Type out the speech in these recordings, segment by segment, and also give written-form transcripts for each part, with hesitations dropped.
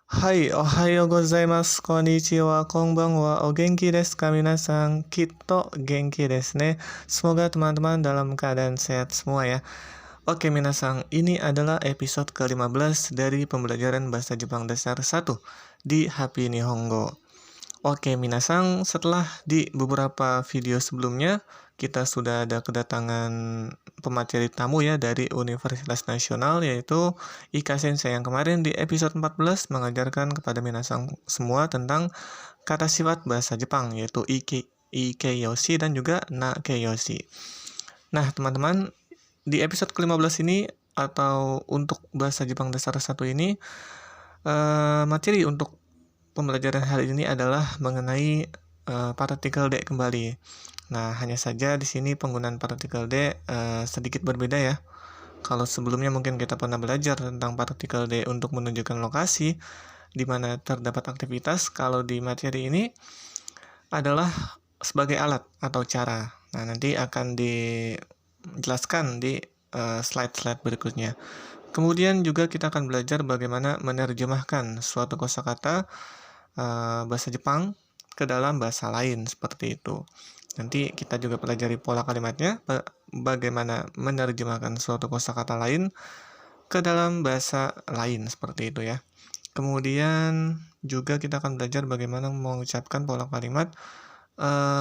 はい、おはようございます。こんにちは, こんばんは. O genki desu ka minasan? Kito genki desu ne. Semoga teman-teman dalam keadaan sehat semua ya. Oke minasan, ini adalah episode ke-15 dari pembelajaran bahasa Jepang dasar 1 di Happy Nihongo. Oke minasan, setelah di beberapa video sebelumnya kita sudah ada kedatangan pemateri tamu ya dari Universitas Nasional, yaitu Ika Sensei yang kemarin di episode 14 mengajarkan kepada minasan semua tentang kata sifat bahasa Jepang, yaitu Ikeyoshi dan juga Nakeyoshi. Nah teman-teman, di episode ke-15 ini atau untuk bahasa Jepang dasar 1 ini, materi untuk pembelajaran hari ini adalah mengenai partikel D kembali. Nah, hanya saja di sini penggunaan partikel D sedikit berbeda ya. Kalau sebelumnya mungkin kita pernah belajar tentang partikel D untuk menunjukkan lokasi di mana terdapat aktivitas, kalau di materi ini adalah sebagai alat atau cara. Nah, nanti akan dijelaskan di slide-slide berikutnya. Kemudian juga kita akan belajar bagaimana menerjemahkan suatu kosakata bahasa Jepang ke dalam bahasa lain, seperti itu. Nanti kita juga pelajari pola kalimatnya, bagaimana menerjemahkan suatu kosakata lain ke dalam bahasa lain, seperti itu ya. Kemudian juga kita akan belajar bagaimana mengucapkan pola kalimat,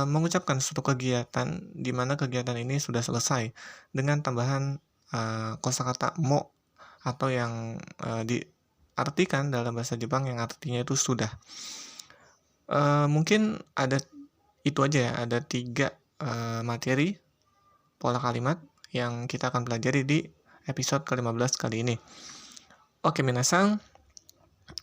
mengucapkan suatu kegiatan di mana kegiatan ini sudah selesai dengan tambahan kosakata mo atau yang diartikan dalam bahasa Jepang yang artinya itu sudah. Mungkin ada itu aja ya, ada 3 materi pola kalimat yang kita akan pelajari di episode ke-15 kali ini. Oke minasan,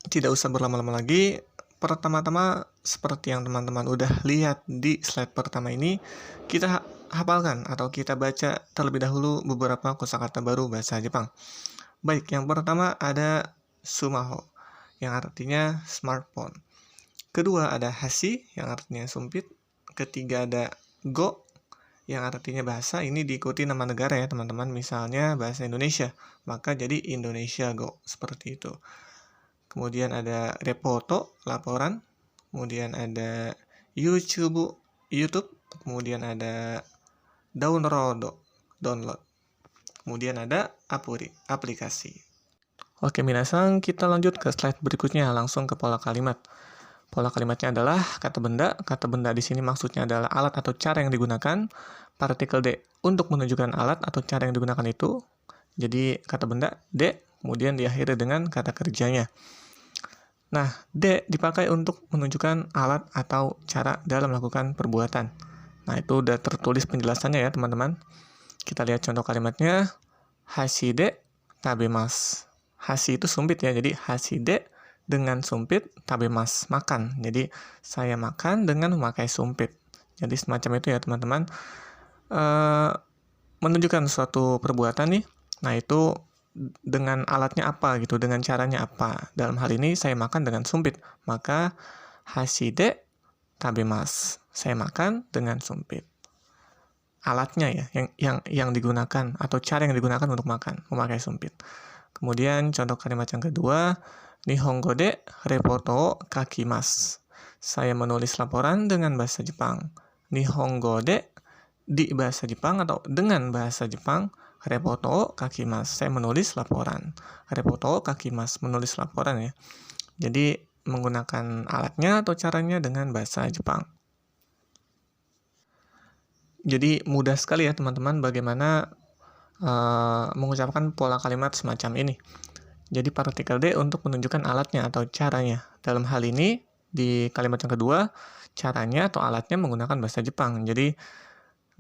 tidak usah berlama-lama lagi. Pertama-tama, seperti yang teman-teman udah lihat di slide pertama ini, kita hafalkan atau kita baca terlebih dahulu beberapa kosakata baru bahasa Jepang. Baik, yang pertama ada sumaho, yang artinya smartphone. Kedua ada hashi, yang artinya sumpit. Ketiga ada go, yang artinya bahasa. Ini diikuti nama negara ya teman-teman. Misalnya bahasa Indonesia, maka jadi Indonesia go, seperti itu. Kemudian ada repoto, laporan. Kemudian ada YouTube. Kemudian ada download. Kemudian ada aplikasi. Oke minasan, kita lanjut ke slide berikutnya, langsung ke pola kalimat. Pola kalimatnya adalah kata benda. Kata benda di sini maksudnya adalah alat atau cara yang digunakan. Partikel D untuk menunjukkan alat atau cara yang digunakan itu. Jadi kata benda D, kemudian diakhiri dengan kata kerjanya. Nah, D dipakai untuk menunjukkan alat atau cara dalam melakukan perbuatan. Nah, itu udah tertulis penjelasannya ya teman-teman. Kita lihat contoh kalimatnya. Hashi de tabemasu. Hashi itu sumpit ya, jadi hashi de dengan sumpit, tabemasu makan. Jadi saya makan dengan memakai sumpit. Jadi semacam itu ya teman-teman. Menunjukkan suatu perbuatan nih. Nah itu dengan alatnya apa gitu, dengan caranya apa. Dalam hal ini saya makan dengan sumpit. Maka hashi de tabemasu. Saya makan dengan sumpit. Alatnya ya, yang digunakan atau cara yang digunakan untuk makan, memakai sumpit. Kemudian contoh kalimat yang kedua, Nihongo de reporto o kakimasu. Saya menulis laporan dengan bahasa Jepang. Nihongo de di bahasa Jepang atau dengan bahasa Jepang, reporto o kakimasu. Saya menulis laporan. Reporto o kakimasu, menulis laporan ya. Jadi menggunakan alatnya atau caranya dengan bahasa Jepang. Jadi mudah sekali ya teman-teman bagaimana mengucapkan pola kalimat semacam ini. Jadi partikel D untuk menunjukkan alatnya atau caranya. Dalam hal ini di kalimat yang kedua, caranya atau alatnya menggunakan bahasa Jepang. Jadi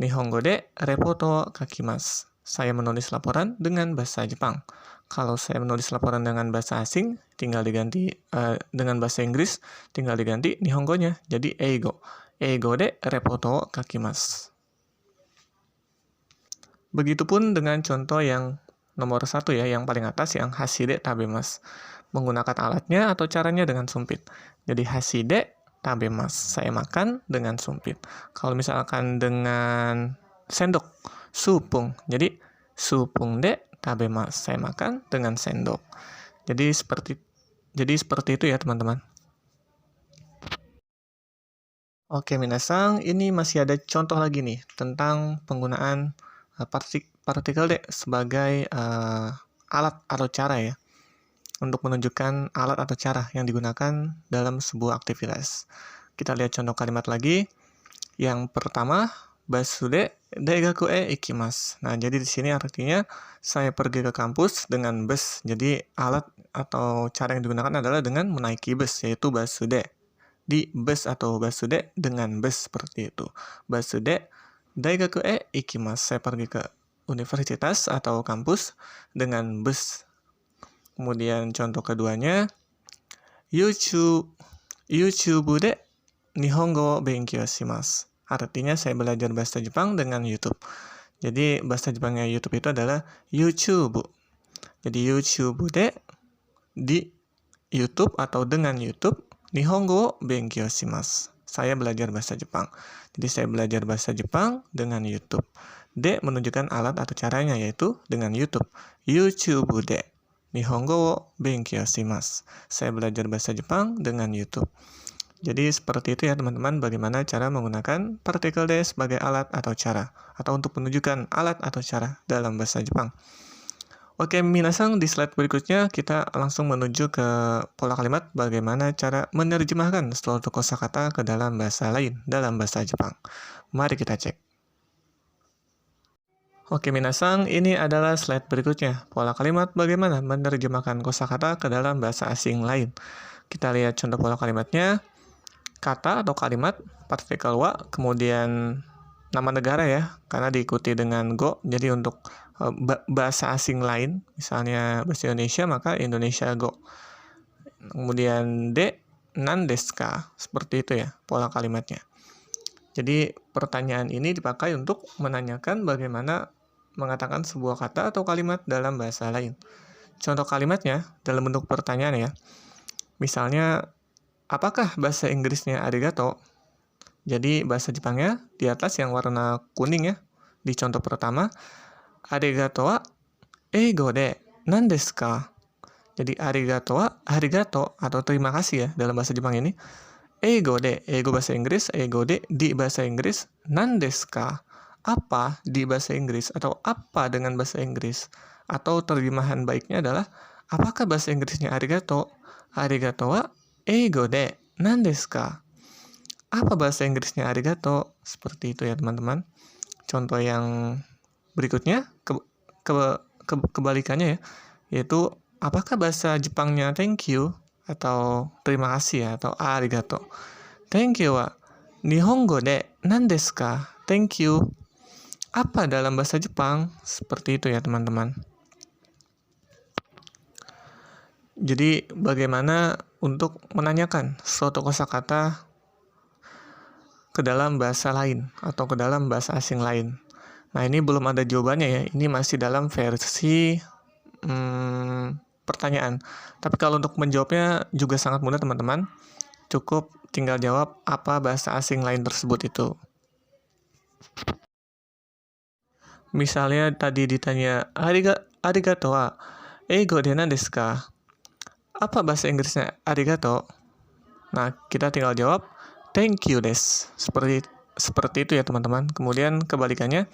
Nihongo de reporto kakimasu. Saya menulis laporan dengan bahasa Jepang. Kalau saya menulis laporan dengan bahasa asing, tinggal diganti dengan bahasa Inggris, tinggal diganti Nihongonya. Jadi eigo. Eigo de reporto kakimasu. Begitupun dengan contoh yang nomor 1 ya, yang paling atas, yang hashi de tabemasu. Menggunakan alatnya atau caranya dengan sumpit. Jadi hashi de tabemasu. Saya makan dengan sumpit. Kalau misalkan dengan sendok, supung. Jadi supung de tabemasu. Saya makan dengan sendok. Jadi seperti Jadi seperti itu ya teman-teman. Oke minasang, ini masih ada contoh lagi nih tentang penggunaan partikel D sebagai alat atau cara ya, untuk menunjukkan alat atau cara yang digunakan dalam sebuah aktivitas. Kita lihat contoh kalimat lagi. Yang pertama, basude daigaku e ikimasu. Nah, jadi di sini artinya saya pergi ke kampus dengan bus. Jadi alat atau cara yang digunakan adalah dengan menaiki bus, yaitu basude. Di bus atau basude dengan bus seperti itu. Basude daigaku e ikimasu. Saya pergi ke universitas atau kampus dengan bus. Kemudian contoh keduanya, YouTube de Nihongo benkyou shimasu. Artinya saya belajar bahasa Jepang dengan YouTube. Jadi bahasa Jepangnya YouTube itu adalah YouTube. Jadi YouTube de di YouTube atau dengan YouTube Nihongo benkyou shimasu. Saya belajar bahasa Jepang. Jadi saya belajar bahasa Jepang dengan YouTube. De menunjukkan alat atau caranya yaitu dengan YouTube. YouTube de Nihongo benkyou shimasu. Saya belajar bahasa Jepang dengan YouTube. Jadi seperti itu ya teman-teman, bagaimana cara menggunakan partikel D sebagai alat atau cara, atau untuk menunjukkan alat atau cara dalam bahasa Jepang. Oke, minasang, di slide berikutnya kita langsung menuju ke pola kalimat bagaimana cara menerjemahkan suatu kosakata ke dalam bahasa lain dalam bahasa Jepang. Mari kita cek. Oke, minasang, ini adalah slide berikutnya. Pola kalimat bagaimana menerjemahkan kosakata ke dalam bahasa asing lain. Kita lihat contoh pola kalimatnya. Kata atau kalimat, partikel wa, kemudian nama negara ya, karena diikuti dengan go. Jadi untuk bahasa asing lain, misalnya bahasa Indonesia, maka Indonesia go. Kemudian de, nan desu ka, seperti itu ya pola kalimatnya. Jadi pertanyaan ini dipakai untuk menanyakan bagaimana mengatakan sebuah kata atau kalimat dalam bahasa lain. Contoh kalimatnya dalam bentuk pertanyaan ya. Misalnya, apakah bahasa Inggrisnya arigato? Jadi bahasa Jepangnya di atas yang warna kuning ya. Di contoh pertama, arigato wa eigo de nan desu ka? Jadi arigato wa arigato atau terima kasih ya dalam bahasa Jepang ini. Eigo de, eigo bahasa Inggris, eigo de di bahasa Inggris, nan desu ka? Apa di bahasa Inggris atau apa dengan bahasa Inggris? Atau terjemahan baiknya adalah apakah bahasa Inggrisnya arigato? Arigato wa eigo de nan desu ka? Apa bahasa Inggrisnya arigato? Seperti itu ya teman-teman. Contoh yang berikutnya kebalikannya ya, yaitu apakah bahasa Jepangnya thank you atau terima kasih ya, atau arigato. Thank you wa Nihongo de nan desu ka? Thank you. Apa dalam bahasa Jepang? Seperti itu ya teman-teman. Jadi bagaimana untuk menanyakan suatu kosakata ke dalam bahasa lain atau ke dalam bahasa asing lain. Nah, ini belum ada jawabannya ya. Ini masih dalam versi pertanyaan. Tapi kalau untuk menjawabnya juga sangat mudah teman-teman. Cukup tinggal jawab apa bahasa asing lain tersebut itu. Misalnya tadi ditanya, arigato wa eigo de nan desu ka? Apa bahasa Inggrisnya arigato? Nah, kita tinggal jawab thank you desu. Seperti itu ya teman-teman. Kemudian kebalikannya,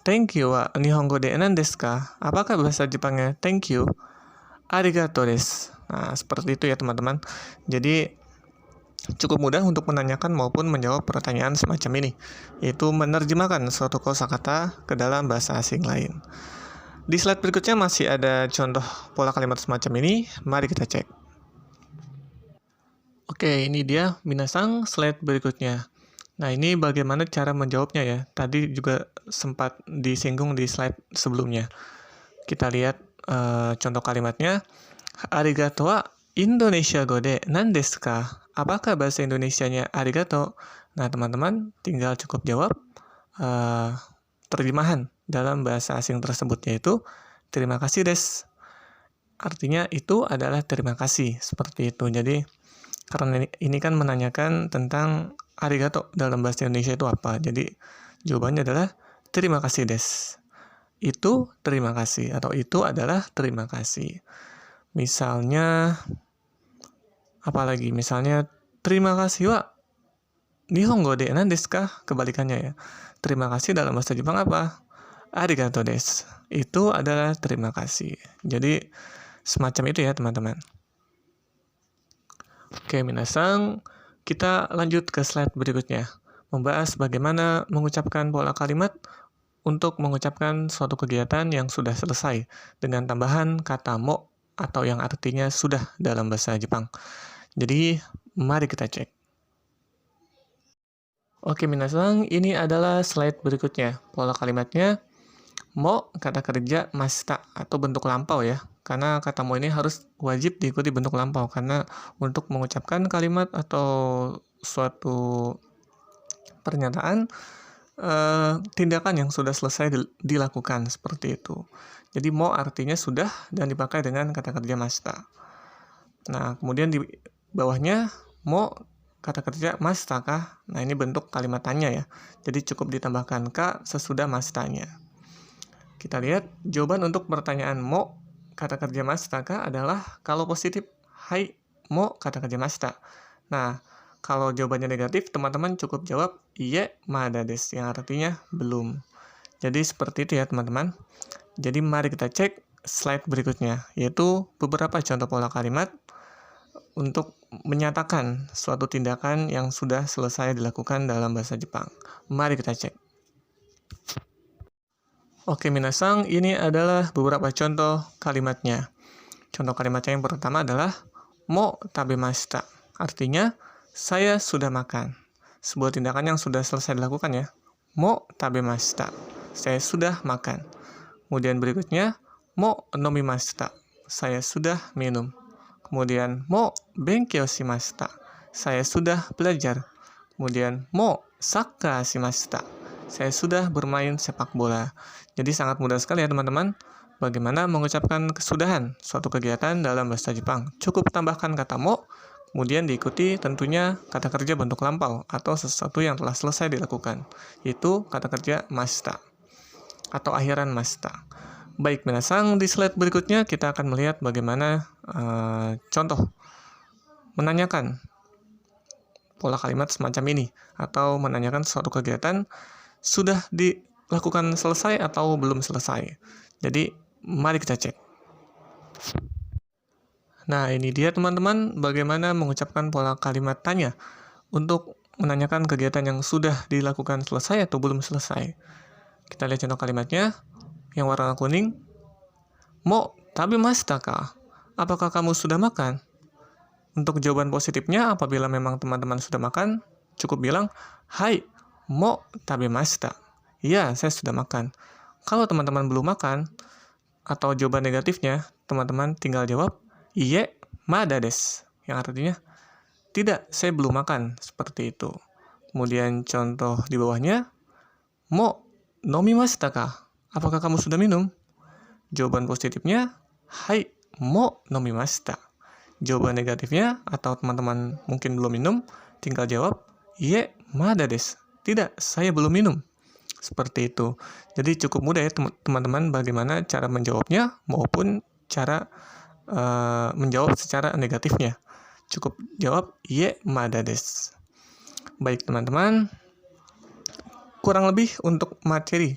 thank you wa Nihongo de nan desu ka? Apakah bahasa Jepangnya thank you? Arigato desu. Nah, seperti itu ya teman-teman. Jadi cukup mudah untuk menanyakan maupun menjawab pertanyaan semacam ini, yaitu menerjemahkan suatu kosakata ke dalam bahasa asing lain. Di slide berikutnya masih ada contoh pola kalimat semacam ini. Mari kita cek. Oke, ini dia minasang slide berikutnya. Nah, ini bagaimana cara menjawabnya ya. Tadi juga sempat disinggung di slide sebelumnya. Kita lihat contoh kalimatnya. Arigato wa Indonesia go de nan desu ka? Apakah bahasa Indonesianya arigato? Nah, teman-teman tinggal cukup jawab terjemahan dalam bahasa asing tersebut, yaitu terima kasih des. Artinya itu adalah terima kasih, seperti itu. Jadi karena ini kan menanyakan tentang arigato dalam bahasa Indonesia itu apa. Jadi jawabannya adalah terima kasih des. Itu terima kasih atau itu adalah terima kasih. Misalnya Apalagi misalnya, terima kasih wa nihongo de nan desu ka? Kebalikannya ya. Terima kasih dalam bahasa Jepang apa? Arigato desu. Itu adalah terima kasih. Jadi, semacam itu ya teman-teman. Oke, minasang, kita lanjut ke slide berikutnya. Membahas bagaimana mengucapkan pola kalimat untuk mengucapkan suatu kegiatan yang sudah selesai dengan tambahan kata mo atau yang artinya sudah dalam bahasa Jepang. Jadi, mari kita cek. Oke, minasang, ini adalah slide berikutnya. Pola kalimatnya, mo kata kerja masta atau bentuk lampau ya. Karena kata mo ini harus wajib diikuti bentuk lampau. Karena untuk mengucapkan kalimat atau suatu pernyataan, tindakan yang sudah selesai dilakukan seperti itu. Jadi mo artinya sudah dan dipakai dengan kata kerja masta. Nah, kemudian di bawahnya mo kata kerja masta kah? Nah, ini bentuk kalimat tanya ya. Jadi cukup ditambahkan ka sesudah mastanya. Kita lihat jawaban untuk pertanyaan mo kata kerja masta kah adalah kalau positif hai mo kata kerja masta. Nah, kalau jawabannya negatif, teman-teman cukup jawab iye mada desu yang artinya belum. Jadi seperti itu ya teman-teman. Jadi mari kita cek slide berikutnya, yaitu beberapa contoh pola kalimat untuk menyatakan suatu tindakan yang sudah selesai dilakukan dalam bahasa Jepang. Mari kita cek. Oke, minasang, ini adalah beberapa contoh kalimatnya. Contoh kalimatnya yang pertama adalah mo tabemashita. Artinya, saya sudah makan. Sebuah tindakan yang sudah selesai dilakukan ya. Mo tabemashita. Saya sudah makan. Kemudian berikutnya, mo nomimashita. Saya sudah minum. Kemudian, mo benkyou shimashita. Saya sudah belajar. Kemudian, mo sakka shimashita. Saya sudah bermain sepak bola. Jadi sangat mudah sekali ya teman-teman. Bagaimana mengucapkan kesudahan suatu kegiatan dalam bahasa Jepang. Cukup tambahkan kata mo, kemudian diikuti tentunya kata kerja bentuk lampau atau sesuatu yang telah selesai dilakukan. Itu kata kerja mashita atau akhiran mashita. Baik, minasang, di slide berikutnya kita akan melihat bagaimana contoh menanyakan pola kalimat semacam ini atau menanyakan suatu kegiatan sudah dilakukan selesai atau belum selesai. Jadi, mari kita cek. Nah, ini dia teman-teman bagaimana mengucapkan pola kalimat tanya untuk menanyakan kegiatan yang sudah dilakukan selesai atau belum selesai. Kita lihat contoh kalimatnya yang warna kuning. Mo tabemashita ka? Apakah kamu sudah makan? Untuk jawaban positifnya, apabila memang teman-teman sudah makan, cukup bilang, hai, mo tabemashita. Iya, saya sudah makan. Kalau teman-teman belum makan, atau jawaban negatifnya, teman-teman tinggal jawab, iye mada desu. Yang artinya, tidak, saya belum makan. Seperti itu. Kemudian contoh di bawahnya, mo nomimashita ka? Apakah kamu sudah minum? Jawaban positifnya, hai, mo nomimashita. Jawaban negatifnya, atau teman-teman mungkin belum minum, tinggal jawab, iye mada desu. Tidak, saya belum minum. Seperti itu. Jadi cukup mudah ya teman-teman bagaimana cara menjawabnya maupun cara menjawab secara negatifnya. Cukup jawab, iye mada desu. Baik teman-teman, kurang lebih untuk materi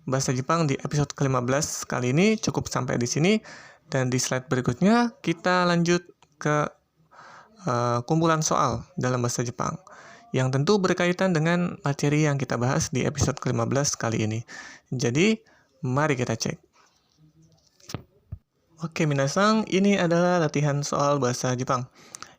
bahasa Jepang di episode ke-15 kali ini cukup sampai di sini. Dan di slide berikutnya kita lanjut ke kumpulan soal dalam bahasa Jepang yang tentu berkaitan dengan materi yang kita bahas di episode ke-15 kali ini. Jadi, mari kita cek. Oke, minasang, ini adalah latihan soal bahasa Jepang.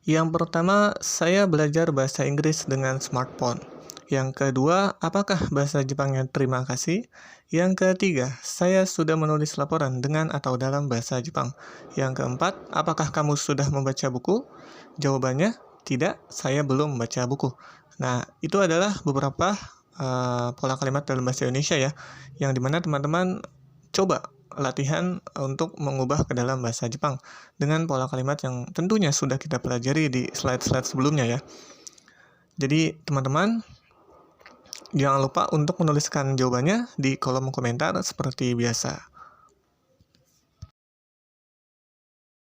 Yang pertama, saya belajar bahasa Inggris dengan smartphone. Yang kedua, apakah bahasa Jepangnya terima kasih? Yang ketiga, saya sudah menulis laporan dengan atau dalam bahasa Jepang. Yang keempat, apakah kamu sudah membaca buku? Jawabannya, tidak, saya belum membaca buku. Nah, itu adalah beberapa pola kalimat dalam bahasa Indonesia ya, yang dimana teman-teman coba latihan untuk mengubah ke dalam bahasa Jepang dengan pola kalimat yang tentunya sudah kita pelajari di slide-slide sebelumnya ya. Jadi, teman-teman, jangan lupa untuk menuliskan jawabannya di kolom komentar seperti biasa.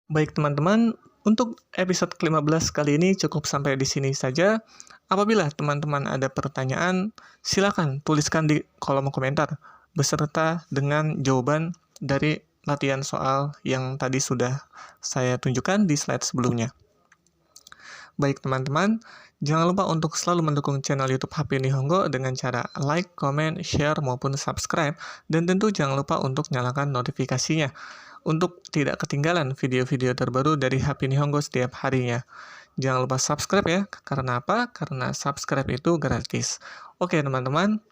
Baik teman-teman, Untuk episode ke-15 kali ini cukup sampai di sini saja. Apabila teman-teman ada pertanyaan, silakan tuliskan di kolom komentar beserta dengan jawaban dari latihan soal yang tadi sudah saya tunjukkan di slide sebelumnya. Baik teman-teman, jangan lupa untuk selalu mendukung channel YouTube HP Nihongo dengan cara like, comment, share, maupun subscribe. Dan tentu jangan lupa untuk nyalakan notifikasinya untuk tidak ketinggalan video-video terbaru dari HP Nihongo setiap harinya. Jangan lupa subscribe ya, karena apa? Karena subscribe itu gratis. Oke teman-teman,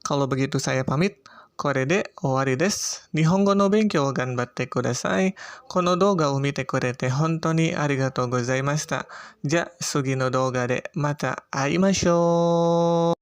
kalau begitu saya pamit. Kore de owari desu. Nihongo no benkyou ganbatte kudasai. Kono douga o mite kurete hontou ni arigatou gozaimashita. Ja, sugi no douga de mata aimashou.